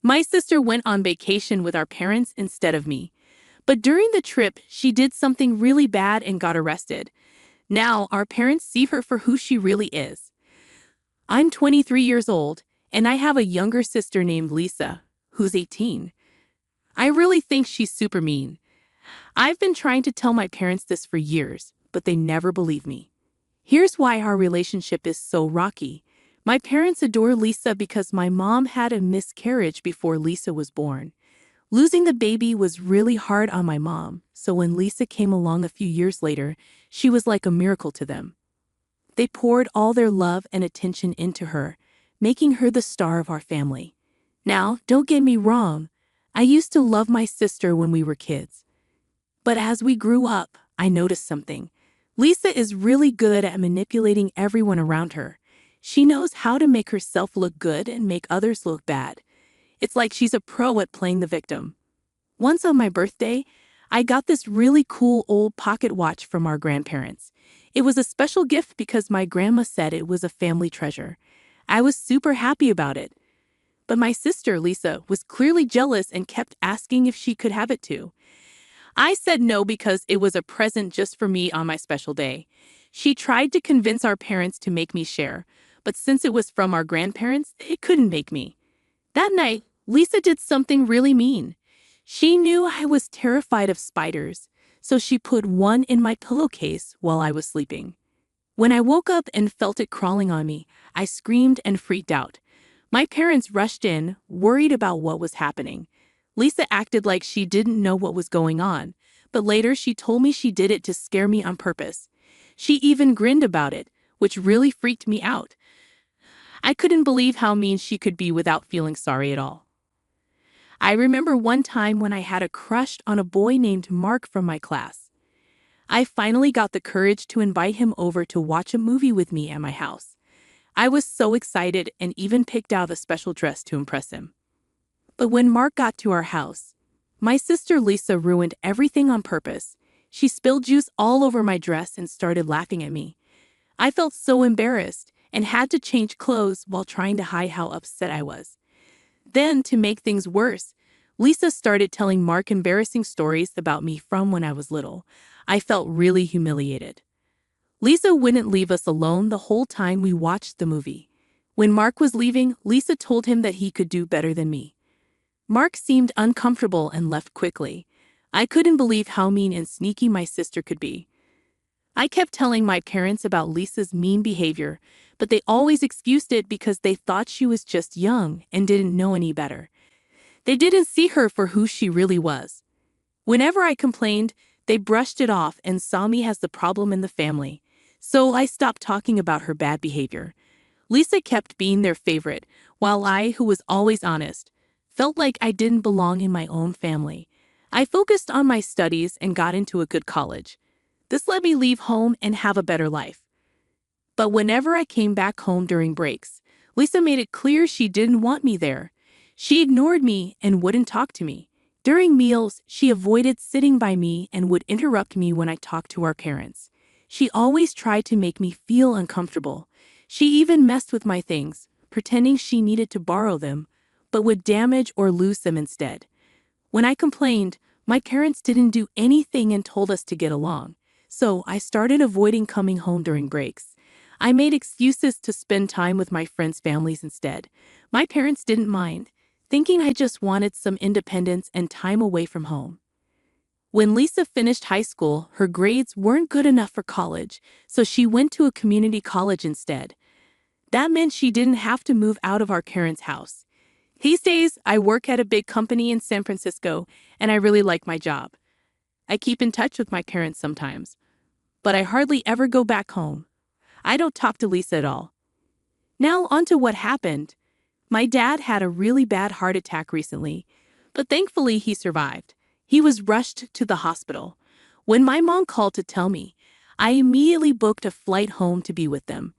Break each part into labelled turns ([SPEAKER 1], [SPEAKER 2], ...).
[SPEAKER 1] My sister went on vacation with our parents instead of me. But during the trip, she did something really bad and got arrested. Now, our parents see her for who she really is. I'm 23 years old, and I have a younger sister named Lisa, who's 18. I really think she's super mean. I've been trying to tell my parents this for years, but they never believe me. Here's why our relationship is so rocky. My parents adore Lisa because my mom had a miscarriage before Lisa was born. Losing the baby was really hard on my mom, so when Lisa came along a few years later, she was like a miracle to them. They poured all their love and attention into her, making her the star of our family. Now, don't get me wrong, I used to love my sister when we were kids. But as we grew up, I noticed something. Lisa is really good at manipulating everyone around her. She knows how to make herself look good and make others look bad. It's like she's a pro at playing the victim. Once on my birthday, I got this really cool old pocket watch from our grandparents. It was a special gift because my grandma said it was a family treasure. I was super happy about it. But my sister, Lisa, was clearly jealous and kept asking if she could have it too. I said no because it was a present just for me on my special day. She tried to convince our parents to make me share, but since it was from our grandparents, it couldn't make me. That night, Lisa did something really mean. She knew I was terrified of spiders, so she put one in my pillowcase while I was sleeping. When I woke up and felt it crawling on me, I screamed and freaked out. My parents rushed in, worried about what was happening. Lisa acted like she didn't know what was going on, but later she told me she did it to scare me on purpose. She even grinned about it, which really freaked me out. I couldn't believe how mean she could be without feeling sorry at all. I remember one time when I had a crush on a boy named Mark from my class. I finally got the courage to invite him over to watch a movie with me at my house. I was so excited and even picked out a special dress to impress him. But when Mark got to our house, my sister Lisa ruined everything on purpose. She spilled juice all over my dress and started laughing at me. I felt so embarrassed and had to change clothes while trying to hide how upset I was. Then, to make things worse, Lisa started telling Mark embarrassing stories about me from when I was little. I felt really humiliated. Lisa wouldn't leave us alone the whole time we watched the movie. When Mark was leaving, Lisa told him that he could do better than me. Mark seemed uncomfortable and left quickly. I couldn't believe how mean and sneaky my sister could be. I kept telling my parents about Lisa's mean behavior, but they always excused it because they thought she was just young and didn't know any better. They didn't see her for who she really was. Whenever I complained, they brushed it off and saw me as the problem in the family. So I stopped talking about her bad behavior. Lisa kept being their favorite, while I, who was always honest, felt like I didn't belong in my own family. I focused on my studies and got into a good college. This let me leave home and have a better life. But whenever I came back home during breaks, Lisa made it clear she didn't want me there. She ignored me and wouldn't talk to me. During meals, she avoided sitting by me and would interrupt me when I talked to our parents. She always tried to make me feel uncomfortable. She even messed with my things, pretending she needed to borrow them, but would damage or lose them instead. When I complained, my parents didn't do anything and told us to get along. So I started avoiding coming home during breaks. I made excuses to spend time with my friends' families instead. My parents didn't mind, thinking I just wanted some independence and time away from home. When Lisa finished high school, her grades weren't good enough for college, so she went to a community college instead. That meant she didn't have to move out of our parents' house. These days, I work at a big company in San Francisco, and I really like my job. I keep in touch with my parents sometimes, but I hardly ever go back home. I don't talk to Lisa at all. Now on to what happened. My dad had a really bad heart attack recently, but thankfully he survived. He was rushed to the hospital. When my mom called to tell me, I immediately booked a flight home to be with them.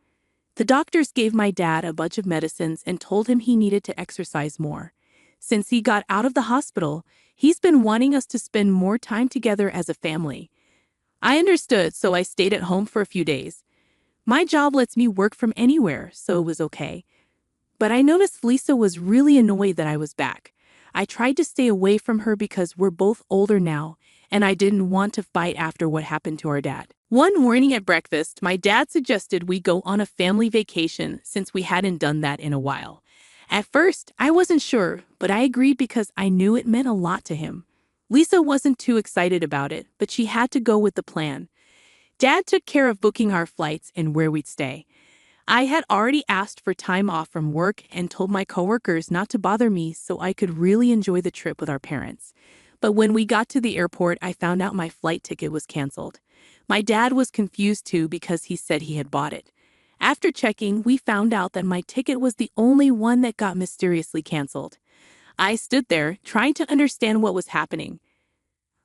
[SPEAKER 1] The doctors gave my dad a bunch of medicines and told him he needed to exercise more. Since he got out of the hospital, he's been wanting us to spend more time together as a family. I understood, so I stayed at home for a few days. My job lets me work from anywhere, so it was okay. But I noticed Lisa was really annoyed that I was back. I tried to stay away from her because we're both older now, and I didn't want to fight after what happened to our dad. One morning at breakfast, my dad suggested we go on a family vacation since we hadn't done that in a while. At first, I wasn't sure, but I agreed because I knew it meant a lot to him. Lisa wasn't too excited about it, but she had to go with the plan. Dad took care of booking our flights and where we'd stay. I had already asked for time off from work and told my coworkers not to bother me so I could really enjoy the trip with our parents. But when we got to the airport, I found out my flight ticket was canceled. My dad was confused too because he said he had bought it. After checking, we found out that my ticket was the only one that got mysteriously canceled. I stood there, trying to understand what was happening.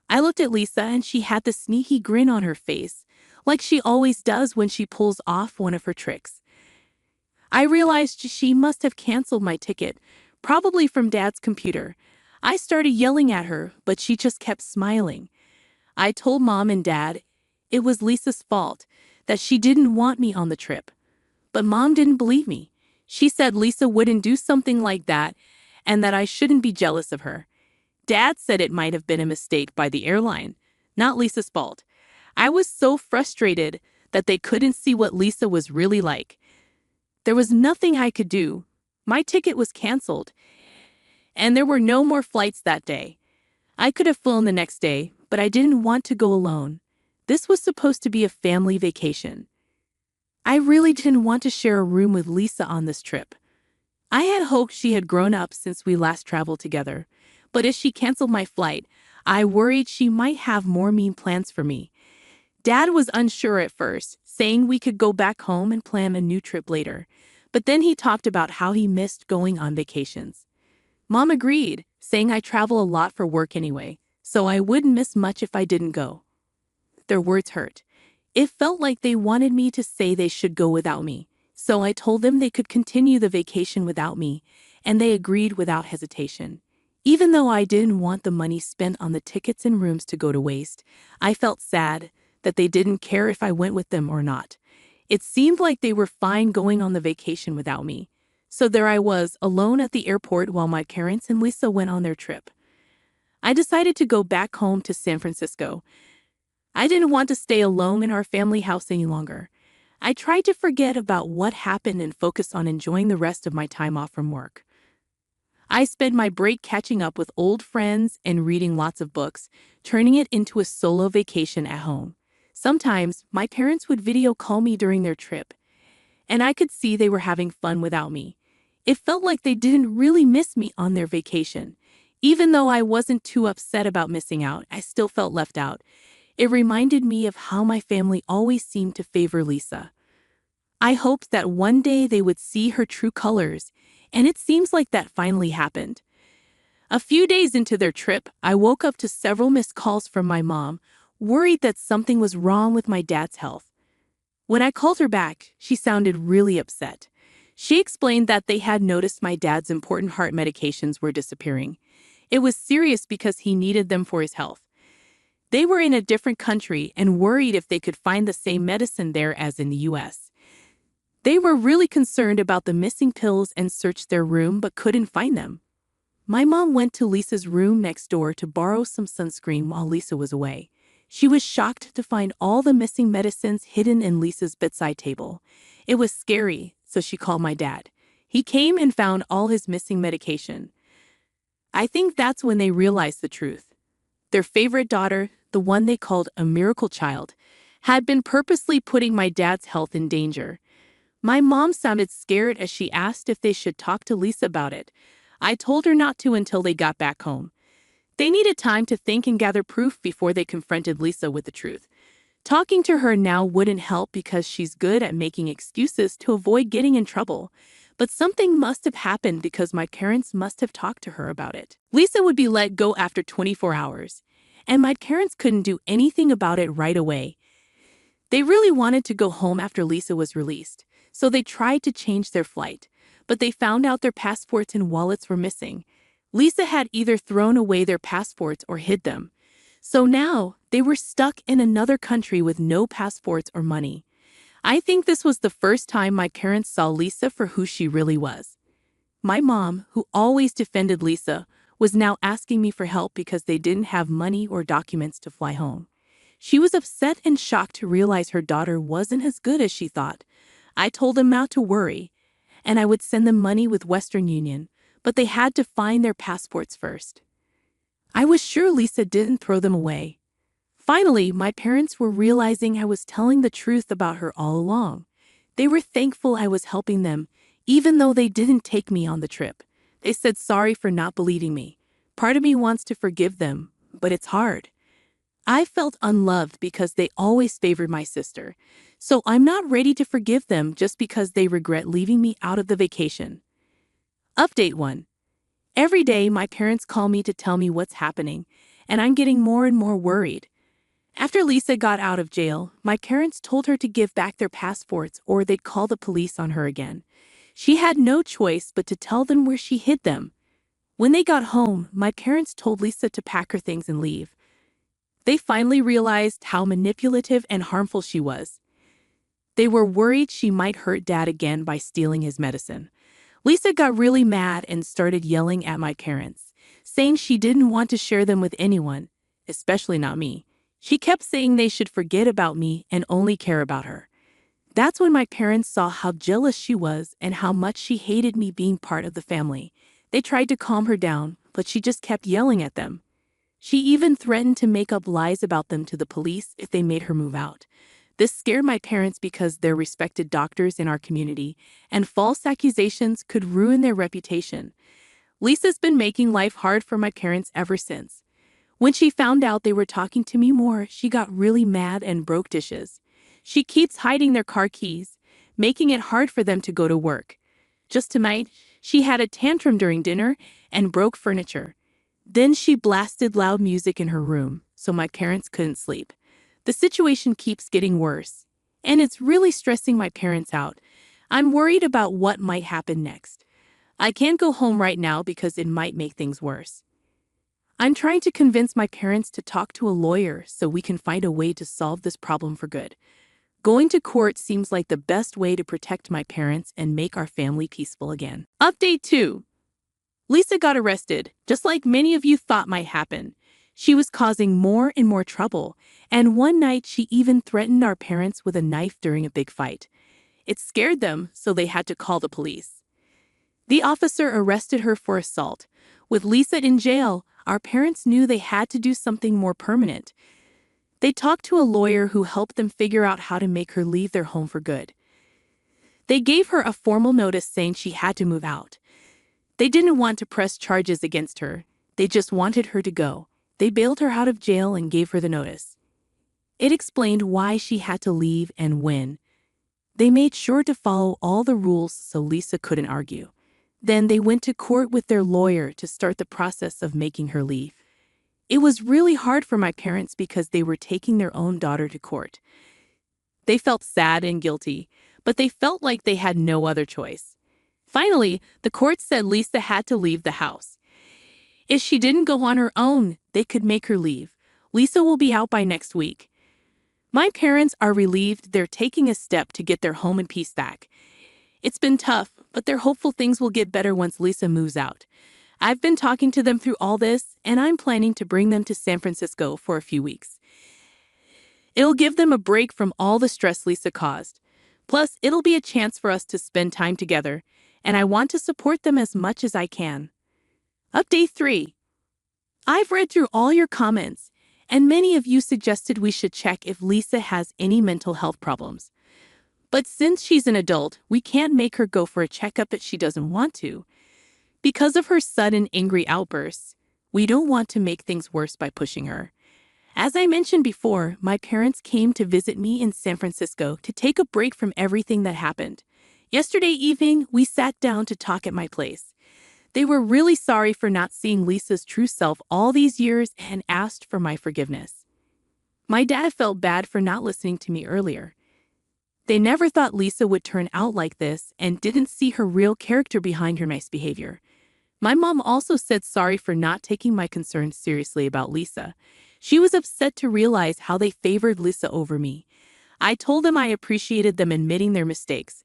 [SPEAKER 1] I looked at Lisa and she had the sneaky grin on her face, like she always does when she pulls off one of her tricks. I realized she must have canceled my ticket, probably from Dad's computer. I started yelling at her, but she just kept smiling. I told Mom and Dad it was Lisa's fault, that she didn't want me on the trip. But Mom didn't believe me. She said Lisa wouldn't do something like that and that I shouldn't be jealous of her. Dad said it might have been a mistake by the airline, not Lisa's fault. I was so frustrated that they couldn't see what Lisa was really like. There was nothing I could do. My ticket was canceled, and there were no more flights that day. I could have flown the next day, but I didn't want to go alone. This was supposed to be a family vacation. I really didn't want to share a room with Lisa on this trip. I had hoped she had grown up since we last traveled together, but as she canceled my flight, I worried she might have more mean plans for me. Dad was unsure at first, saying we could go back home and plan a new trip later, but then he talked about how he missed going on vacations. Mom agreed, saying I travel a lot for work anyway, so I wouldn't miss much if I didn't go. Their words hurt. It felt like they wanted me to say they should go without me, so I told them they could continue the vacation without me, and they agreed without hesitation. Even though I didn't want the money spent on the tickets and rooms to go to waste, I felt sad that they didn't care if I went with them or not. It seemed like they were fine going on the vacation without me. So there I was, alone at the airport while my parents and Lisa went on their trip. I decided to go back home to San Francisco. I didn't want to stay alone in our family house any longer. I tried to forget about what happened and focus on enjoying the rest of my time off from work. I spent my break catching up with old friends and reading lots of books, turning it into a solo vacation at home. Sometimes, my parents would video call me during their trip, and I could see they were having fun without me. It felt like they didn't really miss me on their vacation. Even though I wasn't too upset about missing out, I still felt left out. It reminded me of how my family always seemed to favor Lisa. I hoped that one day they would see her true colors, and it seems like that finally happened. A few days into their trip, I woke up to several missed calls from my mom, worried that something was wrong with my dad's health. When I called her back, she sounded really upset. She explained that they had noticed my dad's important heart medications were disappearing. It was serious because he needed them for his health. They were in a different country and worried if they could find the same medicine there as in the US. They were really concerned about the missing pills and searched their room but couldn't find them. My mom went to Lisa's room next door to borrow some sunscreen while Lisa was away. She was shocked to find all the missing medicines hidden in Lisa's bedside table. It was scary, so she called my dad. He came and found all his missing medication. I think that's when they realized the truth. Their favorite daughter, the one they called a miracle child, had been purposely putting my dad's health in danger. My mom sounded scared as she asked if they should talk to Lisa about it. I told her not to until they got back home. They needed time to think and gather proof before they confronted Lisa with the truth. Talking to her now wouldn't help because she's good at making excuses to avoid getting in trouble. But something must have happened because my parents must have talked to her about it. Lisa would be let go after 24 hours, and my parents couldn't do anything about it right away. They really wanted to go home after Lisa was released, so they tried to change their flight, but they found out their passports and wallets were missing. Lisa had either thrown away their passports or hid them. So now, they were stuck in another country with no passports or money. I think this was the first time my parents saw Lisa for who she really was. My mom, who always defended Lisa, was now asking me for help because they didn't have money or documents to fly home. She was upset and shocked to realize her daughter wasn't as good as she thought. I told them not to worry, and I would send them money with Western Union, but they had to find their passports first. I was sure Lisa didn't throw them away. Finally, my parents were realizing I was telling the truth about her all along. They were thankful I was helping them, even though they didn't take me on the trip. They said sorry for not believing me. Part of me wants to forgive them, but it's hard. I felt unloved because they always favored my sister, so I'm not ready to forgive them just because they regret leaving me out of the vacation. Update 1. Every day, my parents call me to tell me what's happening, and I'm getting more and more worried. After Lisa got out of jail, my parents told her to give back their passports or they'd call the police on her again. She had no choice but to tell them where she hid them. When they got home, my parents told Lisa to pack her things and leave. They finally realized how manipulative and harmful she was. They were worried she might hurt Dad again by stealing his medicine. Lisa got really mad and started yelling at my parents, saying she didn't want to share them with anyone, especially not me. She kept saying they should forget about me and only care about her. That's when my parents saw how jealous she was and how much she hated me being part of the family. They tried to calm her down, but she just kept yelling at them. She even threatened to make up lies about them to the police if they made her move out. This scared my parents because they're respected doctors in our community, and false accusations could ruin their reputation. Lisa's been making life hard for my parents ever since. When she found out they were talking to me more, she got really mad and broke dishes. She keeps hiding their car keys, making it hard for them to go to work. Just tonight, she had a tantrum during dinner and broke furniture. Then she blasted loud music in her room, so my parents couldn't sleep. The situation keeps getting worse, and it's really stressing my parents out. I'm worried about what might happen next. I can't go home right now because it might make things worse. I'm trying to convince my parents to talk to a lawyer so we can find a way to solve this problem for good. Going to court seems like the best way to protect my parents and make our family peaceful again. Update 2. Lisa got arrested, just like many of you thought might happen. She was causing more and more trouble, and one night she even threatened our parents with a knife during a big fight. It scared them, so they had to call the police. The officer arrested her for assault. With Lisa in jail, our parents knew they had to do something more permanent. They talked to a lawyer who helped them figure out how to make her leave their home for good. They gave her a formal notice saying she had to move out. They didn't want to press charges against her. They just wanted her to go. They bailed her out of jail and gave her the notice. It explained why she had to leave and when. They made sure to follow all the rules so Lisa couldn't argue. Then they went to court with their lawyer to start the process of making her leave. It was really hard for my parents because they were taking their own daughter to court. They felt sad and guilty, but they felt like they had no other choice. Finally, the court said Lisa had to leave the house. If she didn't go on her own, they could make her leave. Lisa will be out by next week. My parents are relieved they're taking a step to get their home in peace back. It's been tough, but they're hopeful things will get better once Lisa moves out. I've been talking to them through all this, and I'm planning to bring them to San Francisco for a few weeks. It'll give them a break from all the stress Lisa caused. Plus, it'll be a chance for us to spend time together, and I want to support them as much as I can. Update 3. I've read through all your comments, and many of you suggested we should check if Lisa has any mental health problems. But since she's an adult, we can't make her go for a checkup if she doesn't want to. Because of her sudden angry outbursts, we don't want to make things worse by pushing her. As I mentioned before, my parents came to visit me in San Francisco to take a break from everything that happened. Yesterday evening, we sat down to talk at my place. They were really sorry for not seeing Lisa's true self all these years and asked for my forgiveness. My dad felt bad for not listening to me earlier. They never thought Lisa would turn out like this and didn't see her real character behind her nice behavior. My mom also said sorry for not taking my concerns seriously about Lisa. She was upset to realize how they favored Lisa over me. I told them I appreciated them admitting their mistakes.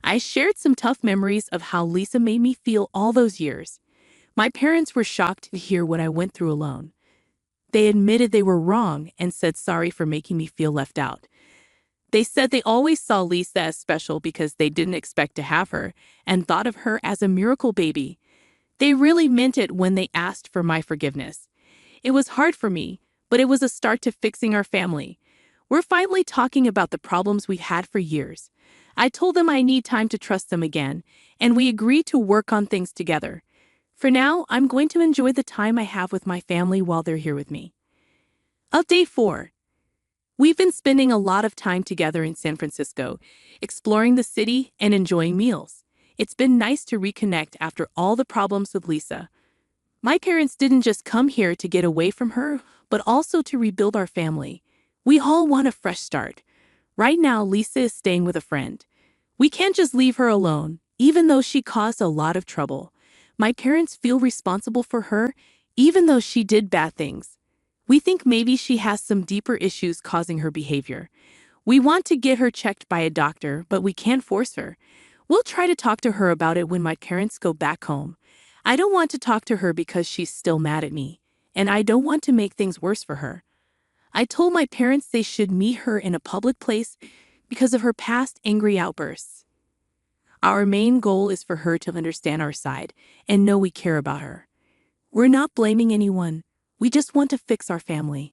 [SPEAKER 1] I shared some tough memories of how Lisa made me feel all those years. My parents were shocked to hear what I went through alone. They admitted they were wrong and said sorry for making me feel left out. They said they always saw Lisa as special because they didn't expect to have her and thought of her as a miracle baby. They really meant it when they asked for my forgiveness. It was hard for me, but it was a start to fixing our family. We're finally talking about the problems we've had for years. I told them I need time to trust them again, and we agreed to work on things together. For now, I'm going to enjoy the time I have with my family while they're here with me. Update 4. We've been spending a lot of time together in San Francisco, exploring the city and enjoying meals. It's been nice to reconnect after all the problems with Lisa. My parents didn't just come here to get away from her, but also to rebuild our family. We all want a fresh start. Right now, Lisa is staying with a friend. We can't just leave her alone, even though she caused a lot of trouble. My parents feel responsible for her, even though she did bad things. We think maybe she has some deeper issues causing her behavior. We want to get her checked by a doctor, but we can't force her. We'll try to talk to her about it when my parents go back home. I don't want to talk to her because she's still mad at me, and I don't want to make things worse for her. I told my parents they should meet her in a public place because of her past angry outbursts. Our main goal is for her to understand our side and know we care about her. We're not blaming anyone. We just want to fix our family.